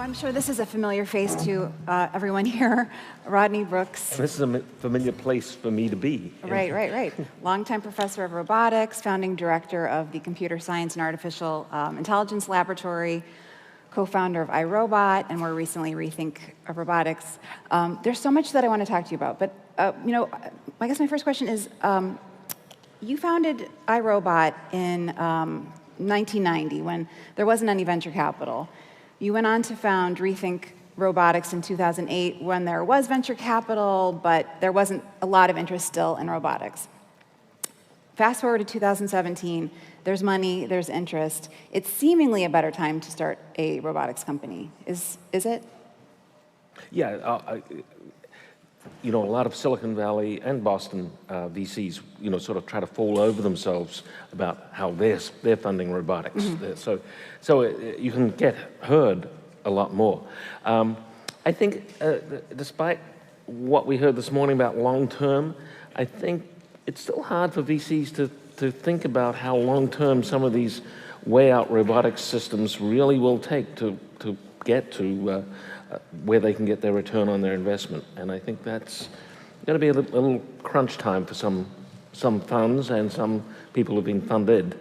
I'm sure this is a familiar face to everyone here. Rodney Brooks. This is a familiar place for me to be. Right. Longtime professor of robotics, founding director of the Computer Science and Artificial Intelligence Laboratory, co-founder of iRobot, and more recently, Rethink Robotics. There's so much that I want to talk to you about, but I guess my first question is, you founded iRobot in 1990 when there wasn't any venture capital. You went on to found Rethink Robotics in 2008 when there was venture capital, but there wasn't a lot of interest still in robotics. Fast forward to 2017, there's money, there's interest. It's seemingly a better time to start a robotics company. Is it? Yeah, a lot of Silicon Valley and Boston VCs, sort of try to fall over themselves about how they're funding robotics. Mm-hmm. So you can get heard a lot more. I think, despite what we heard this morning about long-term, I think it's still hard for VCs to think about how long-term some of these way-out robotics systems really will take to get to where they can get their return on their investment. And I think that's going to be a little crunch time for some funds and some people who've been funded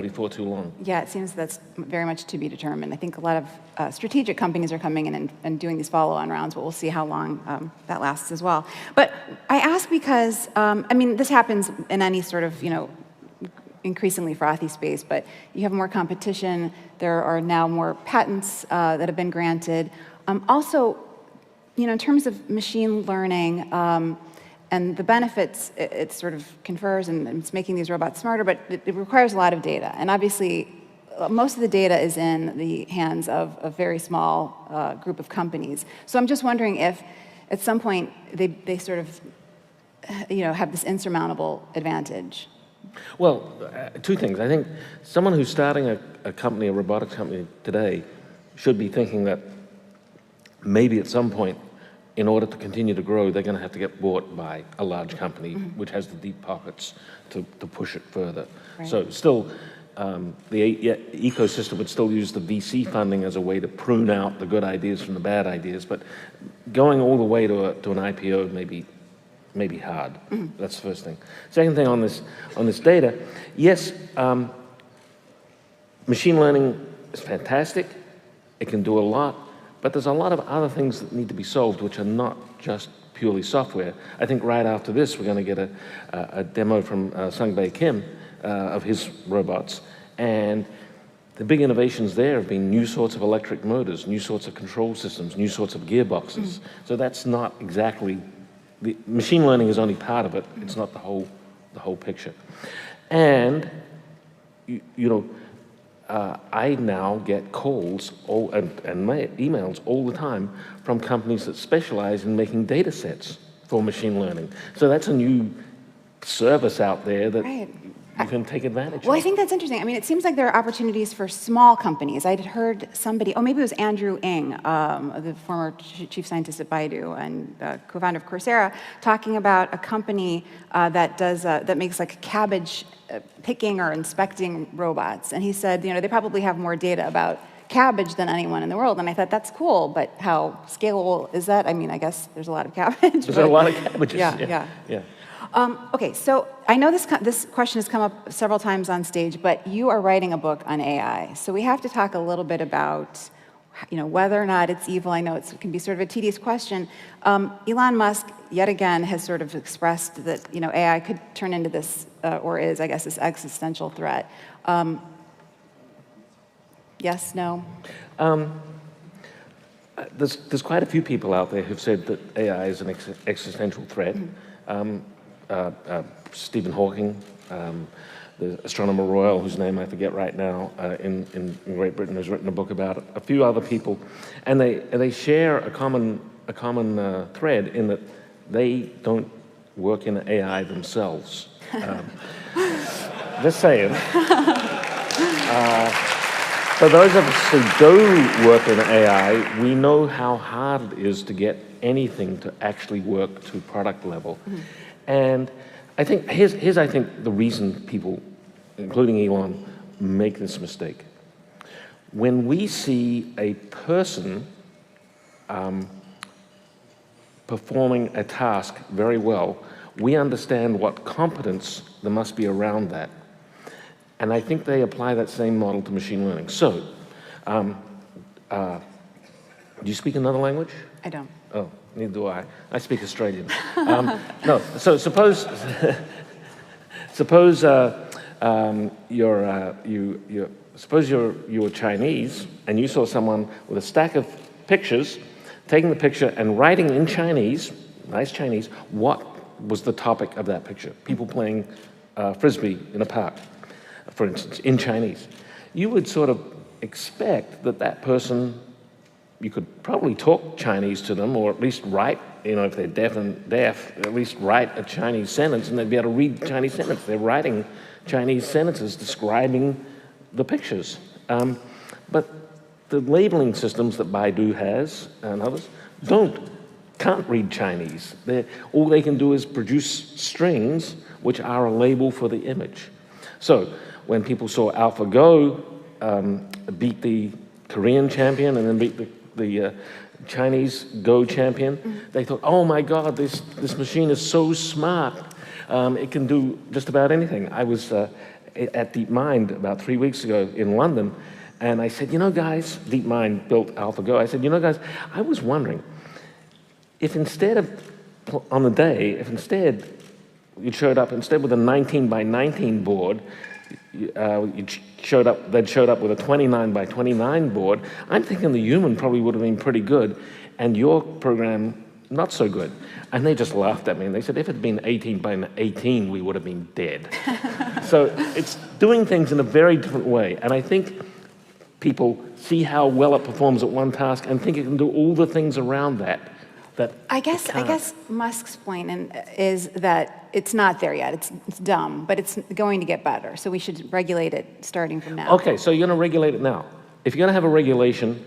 before too long. Yeah, it seems that's very much to be determined. I think a lot of strategic companies are coming in and doing these follow-on rounds, but we'll see how long that lasts as well. But I ask because, this happens in any sort of, increasingly frothy space, but you have more competition. There are now more patents that have been granted. Also, in terms of machine learning and the benefits it sort of confers, and it's making these robots smarter, but it requires a lot of data. And obviously, most of the data is in the hands of a very small group of companies. So I'm just wondering if, at some point, they sort of, have this insurmountable advantage. Well, two things. I think someone who's starting a company, a robotics company today, should be thinking that maybe at some point, in order to continue to grow, they're going to have to get bought by a large company, mm-hmm. which has the deep pockets to push it further. Right. So still, the ecosystem would still use the VC funding as a way to prune out the good ideas from the bad ideas, but going all the way to an IPO may be hard. Mm-hmm. That's the first thing. Second thing on this data, yes, machine learning is fantastic. It can do a lot. But there's a lot of other things that need to be solved, which are not just purely software. I think right after this, we're going to get a demo from Sung-Bae Kim of his robots. And the big innovations there have been new sorts of electric motors, new sorts of control systems, new sorts of gearboxes. Mm-hmm. So that's not exactly, the machine learning is only part of it. It's not the whole picture. And, I now get calls and emails all the time from companies that specialize in making data sets for machine learning. So that's a new service out there that you can take advantage of. Well, I think that's interesting. It seems like there are opportunities for small companies. I'd heard somebody, maybe it was Andrew Ng, the former chief scientist at Baidu and co-founder of Coursera, talking about a company that makes like cabbage picking or inspecting robots. And he said, they probably have more data about cabbage than anyone in the world. And I thought, that's cool, but how scalable is that? I guess there's a lot of cabbage. There's a lot of cabbages. Yeah. Okay, so I know this question has come up several times on stage, but you are writing a book on AI. So we have to talk a little bit about whether or not it's evil. I know it can be sort of a tedious question. Elon Musk, yet again, has sort of expressed that AI could turn into this, or is, I guess, this existential threat. Yes, no? There's quite a few people out there who've said that AI is an existential threat. Mm-hmm. Stephen Hawking, the astronomer royal, whose name I forget right now, in Great Britain, has written a book about it. A few other people, and they share a common thread in that they don't work in AI themselves. Just saying. For those of us who do work in AI, we know how hard it is to get anything to actually work to product level. Mm-hmm. And I think here's the reason people, including Elon, make this mistake. When we see a person performing a task very well, we understand what competence there must be around that. And I think they apply that same model to machine learning. So, do you speak another language? I don't. Oh, neither do I. I speak Australian. No, so suppose, suppose you were Chinese and you saw someone with a stack of pictures, taking the picture and writing in Chinese, nice Chinese, what was the topic of that picture. People playing frisbee in a park, for instance, in Chinese. You would sort of expect that that person, you could probably talk Chinese to them, or at least write, if they're deaf, at least write a Chinese sentence, and they'd be able to read the Chinese sentence. They're writing Chinese sentences describing the pictures. But the labeling systems that Baidu has and others can't read Chinese. All they can do is produce strings which are a label for the image. So when people saw AlphaGo beat the Korean champion and then beat the Chinese Go champion, they thought, oh my God, this machine is so smart. It can do just about anything. I was at DeepMind about 3 weeks ago in London, and I said, guys, DeepMind built AlphaGo. I said, guys, I was wondering if instead you showed up, instead with a 19 by 19 board, they'd showed up with a 29 by 29 board, I'm thinking the human probably would have been pretty good, and your program not so good. And they just laughed at me, and they said, if it had been 18 by 18, we would have been dead. So it's doing things in a very different way, and I think people see how well it performs at one task and think it can do all the things around that. I guess Musk's point is that it's not there yet. It's dumb, but it's going to get better. So we should regulate it starting from now. Okay, so you're going to regulate it now. If you're going to have a regulation,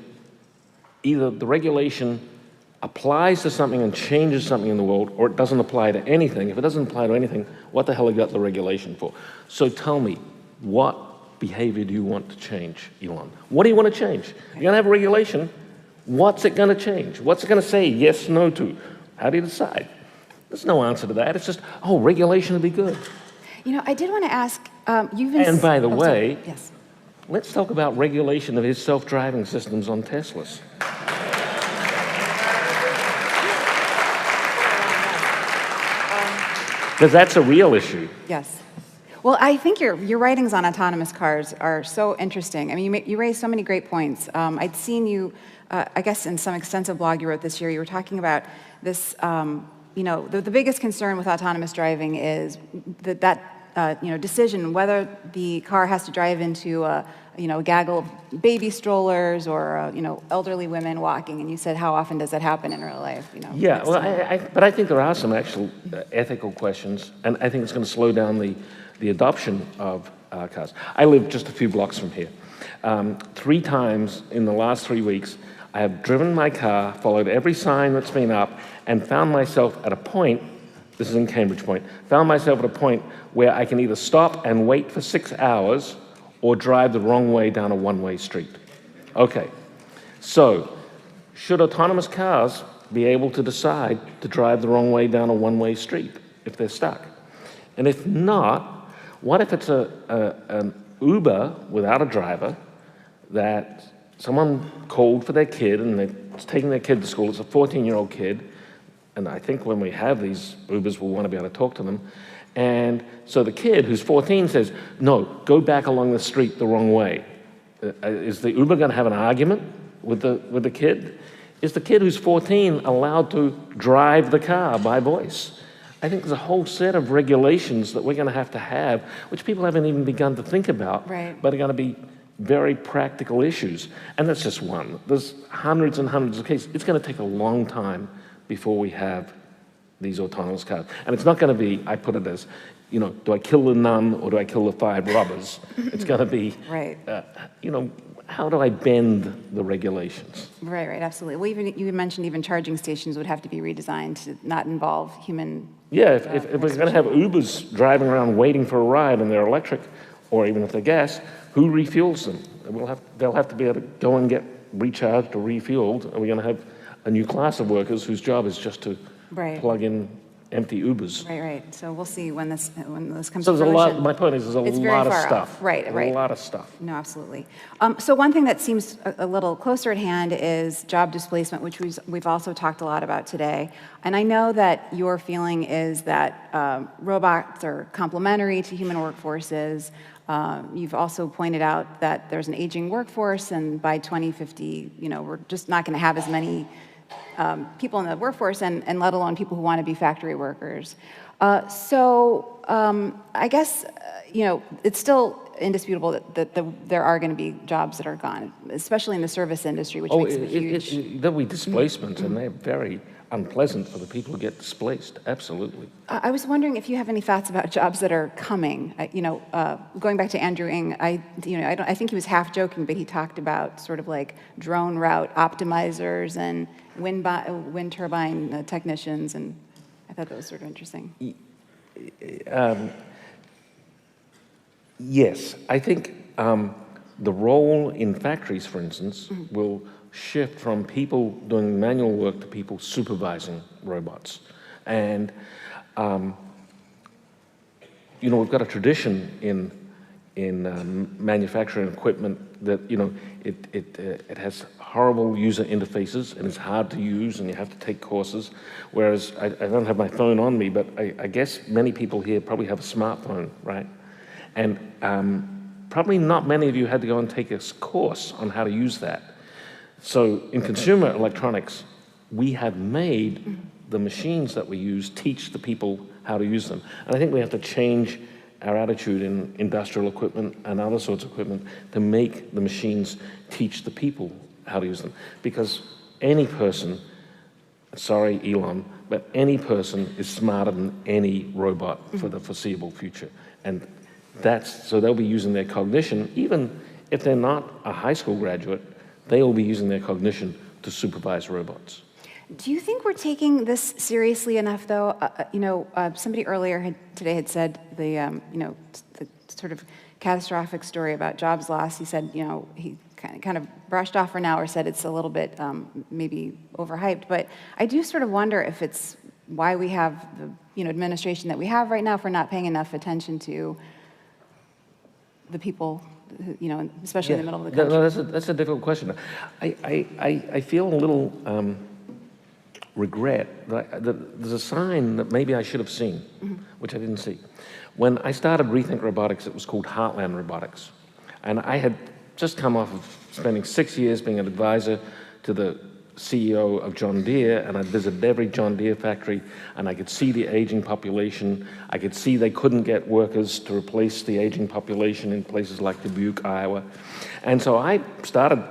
either the regulation applies to something and changes something in the world, or it doesn't apply to anything. If it doesn't apply to anything, what the hell have you got the regulation for? So tell me, what behavior do you want to change, Elon? What do you want to change? You're going to have a regulation. What's it going to change? What's it going to say yes, no to? How do you decide? There's no answer to that. It's just, regulation would be good. I did want to ask, And by the way, yes. Let's talk about regulation of his self-driving systems on Teslas. Because that's a real issue. Yes. Well, I think your writings on autonomous cars are so interesting. I mean, you raised so many great points. I'd seen you, I guess in some extensive blog you wrote this year, you were talking about this, the biggest concern with autonomous driving is that decision whether the car has to drive into a gaggle of baby strollers or elderly women walking, and you said, how often does that happen in real life? Yeah, well, but I think there are some actual ethical questions, and I think it's going to slow down the adoption of cars. I live just a few blocks from here. 3 times in the last 3 weeks, I have driven my car, followed every sign that's been up, and found myself at a point, this is in Cambridge Point, found myself at a point where I can either stop and wait for 6 hours or drive the wrong way down a one-way street. Okay, so should autonomous cars be able to decide to drive the wrong way down a one-way street if they're stuck? And if not, what if it's an Uber without a driver that someone called for their kid and they're taking their kid to school? It's a 14-year-old kid, and I think when we have these Ubers, we'll want to be able to talk to them. And so the kid, who's 14, says, no, go back along the street the wrong way. Is the Uber going to have an argument with the kid? Is the kid who's 14 allowed to drive the car by voice? I think there's a whole set of regulations that we're going to have, which people haven't even begun to think about, right, but are going to be very practical issues. And that's just one. There's hundreds and hundreds of cases. It's going to take a long time before we have these autonomous cars. And it's not going to be, I put it as, do I kill the nun or do I kill the 5 robbers? It's going to be, right. How do I bend the regulations? Right, absolutely. Well, you mentioned even charging stations would have to be redesigned to not involve human. Yeah, if we're going to have Ubers driving around waiting for a ride and they're electric, or even if they're gas, who refuels them? They'll have to be able to go and get recharged or refueled. Are we going to have a new class of workers whose job is just to Right. plug in empty Ubers. Right, right. So we'll see when this comes So to there's a lot, fruition. my point is there's It's a very lot of far stuff. off. Right, right. A lot of stuff. No, absolutely. So one thing that seems a little closer at hand is job displacement, which we've also talked a lot about today. And I know that your feeling is that robots are complementary to human workforces. You've also pointed out that there's an aging workforce, and by 2050, we're just not going to have as many people in the workforce, and let alone people who want to be factory workers. I guess, it's still indisputable that there are going to be jobs that are gone, especially in the service industry, which makes a huge... There'll be displacements, and they're very unpleasant for the people who get displaced, absolutely. I was wondering if you have any thoughts about jobs that are coming. Going back to Andrew Ng, I think he was half joking, but he talked about sort of like drone route optimizers and wind turbine technicians, and I thought that was sort of interesting. Yes, I think the role in factories, for instance, will shift from people doing manual work to people supervising robots. And, we've got a tradition in manufacturing equipment that, it has horrible user interfaces and it's hard to use and you have to take courses. Whereas I don't have my phone on me, but I guess many people here probably have a smartphone, right? And probably not many of you had to go and take a course on how to use that. So in consumer electronics, we have made the machines that we use teach the people how to use them. And I think we have to change our attitude in industrial equipment and other sorts of equipment to make the machines teach the people how to use them. Because any person, sorry Elon, but any person is smarter than any robot for the foreseeable future. And so they'll be using their cognition, even if they're not a high school graduate, they will be using their cognition to supervise robots. Do you think we're taking this seriously enough, though? Somebody earlier today had said the sort of catastrophic story about jobs loss. He said, he kind of brushed off for now, or said it's a little bit maybe overhyped. But I do sort of wonder if it's why we have the administration that we have right now for not paying enough attention to the people, especially in the middle of the country. No, that's a difficult question. I feel a little regret that there's a sign that maybe I should have seen, which I didn't see. When I started Rethink Robotics, it was called Heartland Robotics. And I had just come off of spending 6 years being an advisor to the CEO of John Deere, and I'd visited every John Deere factory, and I could see the aging population. I could see they couldn't get workers to replace the aging population in places like Dubuque, Iowa. And so I started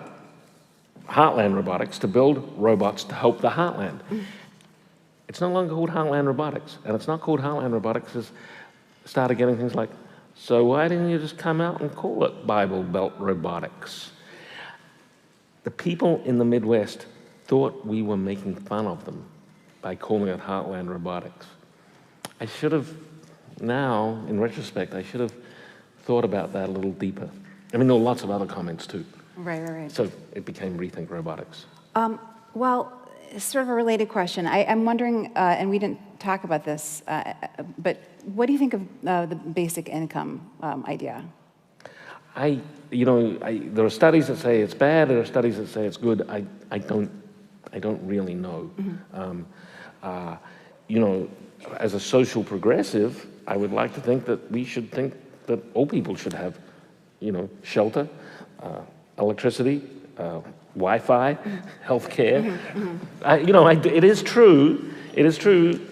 Heartland Robotics to build robots to help the Heartland. It's no longer called Heartland Robotics, and it's not called Heartland Robotics. It's started getting things like, so why didn't you just come out and call it Bible Belt Robotics? The people in the Midwest thought we were making fun of them by calling it Heartland Robotics. I should have, now, in retrospect, I should have thought about that a little deeper. I mean, there were lots of other comments too. Right. So it became Rethink Robotics. Well, sort of a related question. I'm wondering, and we didn't talk about this, but what do you think of the basic income idea? There are studies that say it's bad. There are studies that say it's good. I don't really know. As a social progressive, I would like to think that we should think that all people should have, shelter, electricity, Wi-Fi, healthcare. It is true. It is true.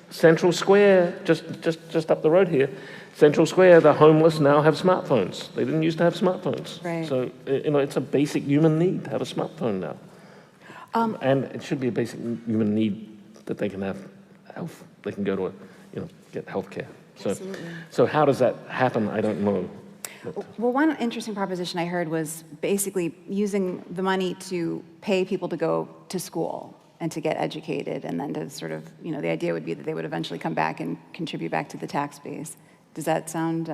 Central Square, just up the road here, Central Square, the homeless now have smartphones. They didn't used to have smartphones. Right. So it's a basic human need to have a smartphone now. And it should be a basic human need that they can have health. They can go to get health care. So how does that happen? I don't know. Well, one interesting proposition I heard was basically using the money to pay people to go to school and to get educated, and then to sort of, the idea would be that they would eventually come back and contribute back to the tax base. Does that sound...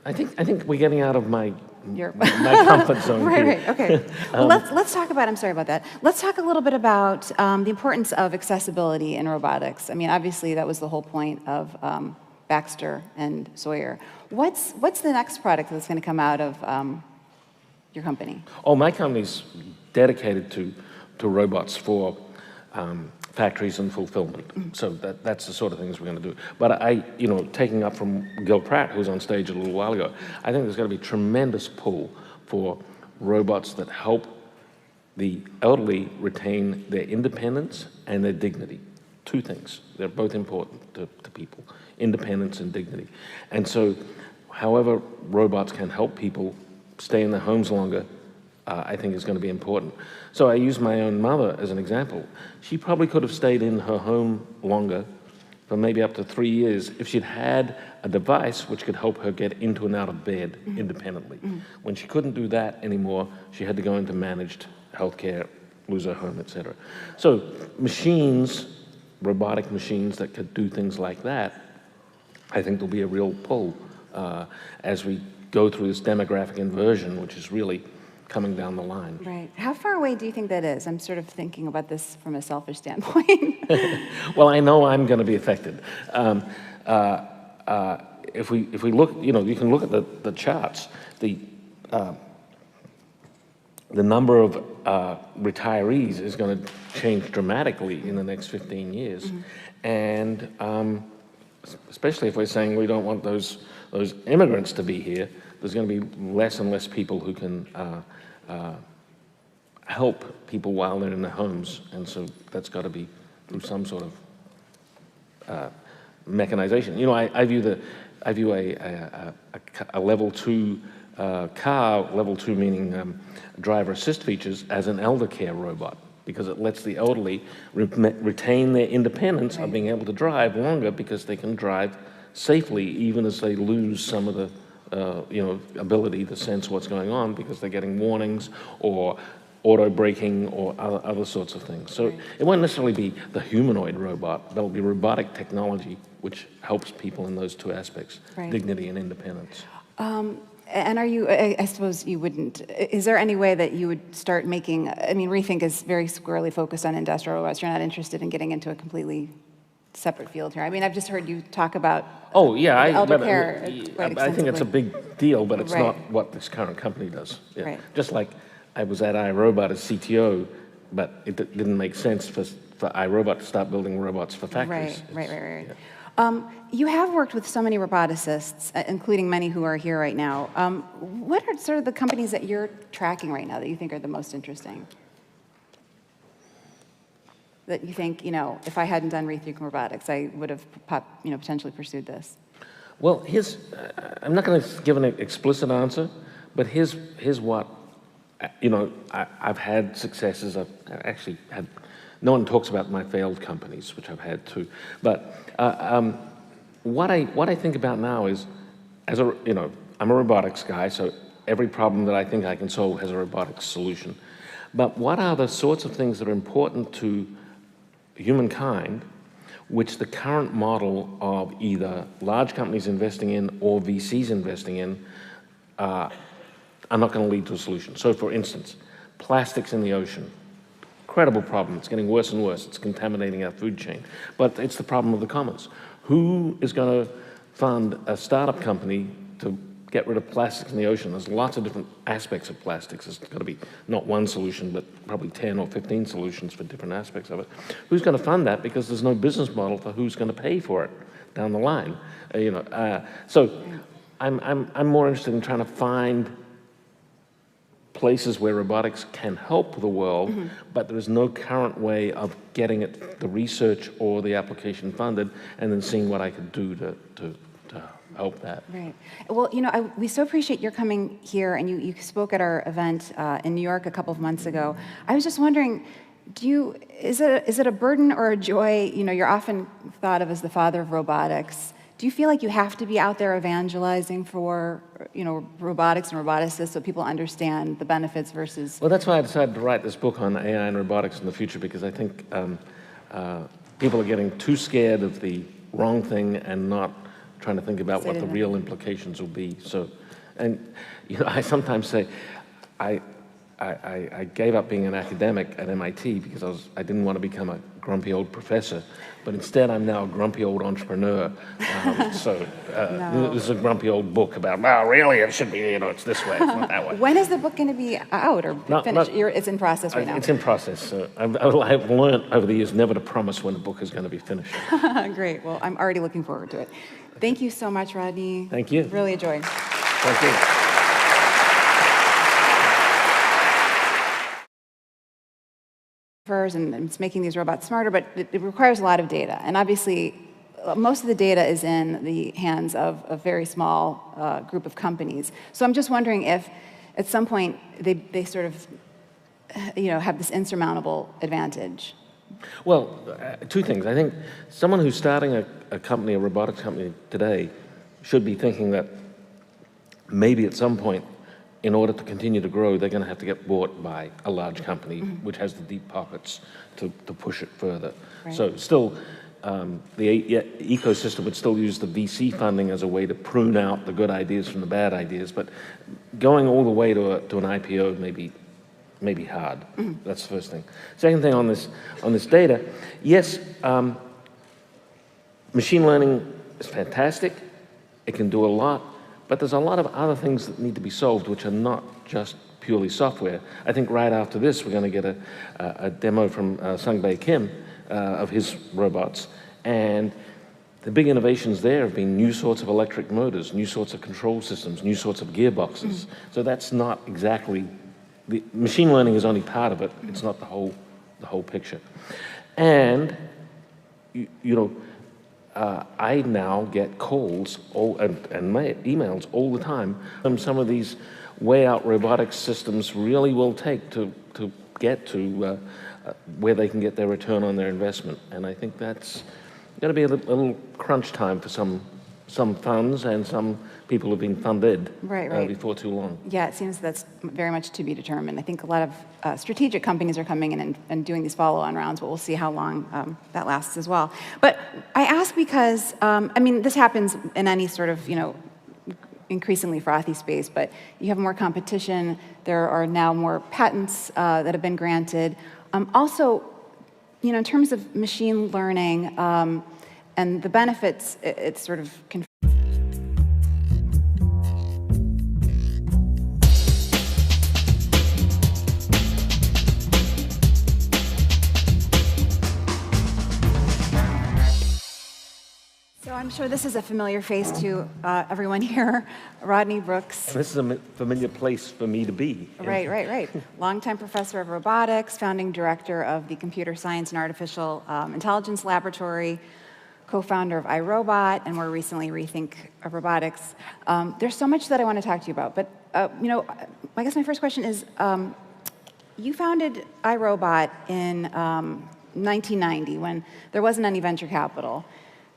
I think we're getting out of my my comfort zone here. Right, okay. Well, let's talk about, I'm sorry about that. Let's talk a little bit about the importance of accessibility in robotics. I mean, obviously, that was the whole point of Baxter and Sawyer. What's the next product that's going to come out of your company? Oh, my company's dedicated to robots for factories and fulfillment. So that's the sort of things we're going to do. But taking up from Gil Pratt, who was on stage a little while ago, I think there's going to be tremendous pull for robots that help the elderly retain their independence and their dignity. Two things. They're both important to people, independence and dignity. And so, however robots can help people stay in their homes longer, I think is going to be important. So I use my own mother as an example. She probably could have stayed in her home longer, for maybe up to 3 years, if she'd had a device which could help her get into and out of bed independently. When she couldn't do that anymore, she had to go into managed healthcare, lose her home, etc. So machines, robotic machines that could do things like that, I think there'll be a real pull as we go through this demographic inversion, which is really coming down the line. Right. How far away do you think that is? I'm sort of thinking about this from a selfish standpoint. Well, I know I'm going to be affected. If we look, you can look at the charts. The number of retirees is going to change dramatically in the next 15 years, and especially if we're saying we don't want those immigrants to be here, there's going to be less and less people who can help people while they're in their homes, and so that's got to be through some sort of mechanization. I view a level 2 car, level 2 meaning driver assist features, as an elder care robot, because it lets the elderly retain their independence of being able to drive longer, because they can drive safely even as they lose some of the ability to sense what's going on, because they're getting warnings or auto braking or other sorts of things. So it won't necessarily be the humanoid robot. There'll be robotic technology which helps people in those two aspects, dignity and independence. And are you, I suppose you wouldn't, is there any way that you would start making, I mean, Rethink is very squarely focused on industrial robots. You're not interested in getting into a completely separate field here. I mean, I've just heard you talk about elder care quite extensively. I think it's a big deal, but it's not what this current company does. Yeah. Just like I was at iRobot as CTO, but it didn't make sense for iRobot to start building robots for factories. Right. Yeah. You have worked with so many roboticists, including many who are here right now. What are sort of the companies that you're tracking right now that you think are the most interesting? That you think, if I hadn't done Rethink Robotics, I would have potentially pursued this? Well, I'm not going to give an explicit answer, but here's what, I've had successes. I've actually had, no one talks about my failed companies, which I've had too, but what I think about now is, I'm a robotics guy, so every problem that I think I can solve has a robotics solution. But what are the sorts of things that are important to humankind, which the current model of either large companies investing in or VCs investing in are not going to lead to a solution? So, for instance, plastics in the ocean. Incredible problem. It's getting worse and worse. It's contaminating our food chain. But it's the problem of the commons. Who is going to fund a startup company to get rid of plastics in the ocean? There's lots of different aspects of plastics. There's got to be not one solution, but probably 10 or 15 solutions for different aspects of it. Who's going to fund that? Because there's no business model for who's going to pay for it down the line. So I'm more interested in trying to find places where robotics can help the world, but there is no current way of getting it, the research or the application funded, and then seeing what I could do to help that. Right. Well, we so appreciate your coming here, and you spoke at our event in New York a couple of months ago. I was just wondering, is it a burden or a joy? You're often thought of as the father of robotics. Do you feel like you have to be out there evangelizing for, robotics and roboticists so people understand the benefits versus... Well, that's why I decided to write this book on AI and robotics in the future, because I think people are getting too scared of the wrong thing and not trying to think about what the real implications will be. So And I sometimes say, I gave up being an academic at MIT because I didn't want to become a grumpy old professor, but instead I'm now a grumpy old entrepreneur. No. This is a grumpy old book about, well, really, it should be, it's this way, it's not that way. When is the book going to be out or finished? It's in process right now. It's in process. So I've learned over the years never to promise when a book is going to be finished. Great. Well, I'm already looking forward to it. Thank you so much, Rodney. Thank you. Really enjoyed. Thank you. And it's making these robots smarter, but it requires a lot of data. And obviously, most of the data is in the hands of a very small group of companies. So I'm just wondering if, at some point, they sort of, have this insurmountable advantage. Well, two things. I think someone who's starting a company, a robotics company today, should be thinking that maybe at some point, in order to continue to grow, they're going to have to get bought by a large company, which has the deep pockets to push it further. Right. So still, the ecosystem would still use the VC funding as a way to prune out the good ideas from the bad ideas, but going all the way to an IPO may be hard. That's the first thing. Second thing on this data, yes, machine learning is fantastic. It can do a lot. But there's a lot of other things that need to be solved, which are not just purely software. I think right after this, we're going to get a demo from Sung-Bae Kim of his robots. And the big innovations there have been new sorts of electric motors, new sorts of control systems, new sorts of gearboxes. So that's not exactly, the machine learning is only part of it. It's not the whole picture. And, I now get calls and emails all the time from some of these way out robotics systems really will take to get to where they can get their return on their investment. And I think that's going to be a little crunch time for some funds and some people who've been funded before too long. Yeah, it seems that's very much to be determined. I think a lot of strategic companies are coming in and doing these follow-on rounds, but we'll see how long that lasts as well. But I ask because, this happens in any sort of, increasingly frothy space, but you have more competition. There are now more patents that have been granted. Also, in terms of machine learning and the benefits, it's sort of So I'm sure this is a familiar face to everyone here, Rodney Brooks. And this is a familiar place for me to be. Right. Longtime professor of robotics, founding director of the Computer Science and Artificial Intelligence Laboratory, co-founder of iRobot, and more recently, Rethink Robotics. There's so much that I want to talk to you about, but I guess my first question is, you founded iRobot in 1990 when there wasn't any venture capital.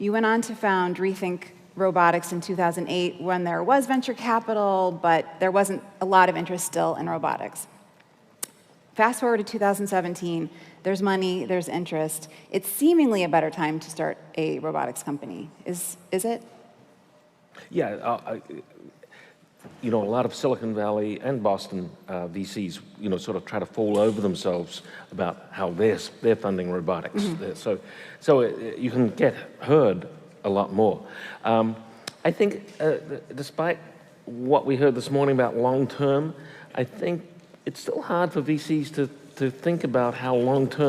You went on to found Rethink Robotics in 2008 when there was venture capital, but there wasn't a lot of interest still in robotics. Fast forward to 2017, there's money, there's interest. It's seemingly a better time to start a robotics company. Is it? Yeah, a lot of Silicon Valley and Boston VCs, sort of try to fall over themselves about how they're funding robotics. So you can get heard a lot more. I think, despite what we heard this morning about long term, I think it's still hard for VCs to think about how long term